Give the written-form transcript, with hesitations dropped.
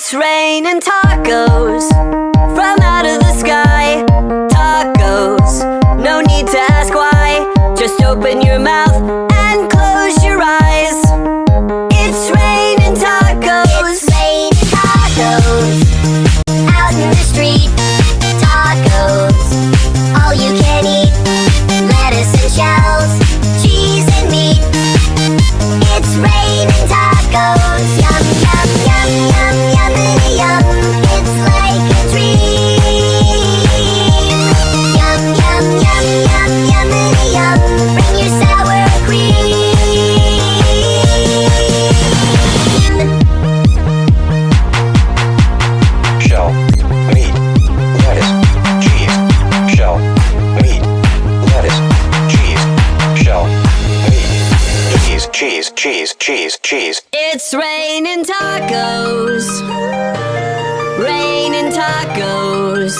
It's raining tacos from out of the sky. Tacos, no need to ask why. Just open your mouth and close your eyes. It's raining tacos. It's raining tacos out in the street. Tacos, all you can eat. Lettuce and shells, cheese and meat. It's raining tacos. Yum, yum, yum, yum, yummity yum. It's like a dream. Yum, yum, yum, yum, yummity yum. Bring your sour cream. Shell, meat, lettuce, cheese. Shell, meat, lettuce, cheese. Shell, meat, cheese. It's raining tacos. Raining tacos.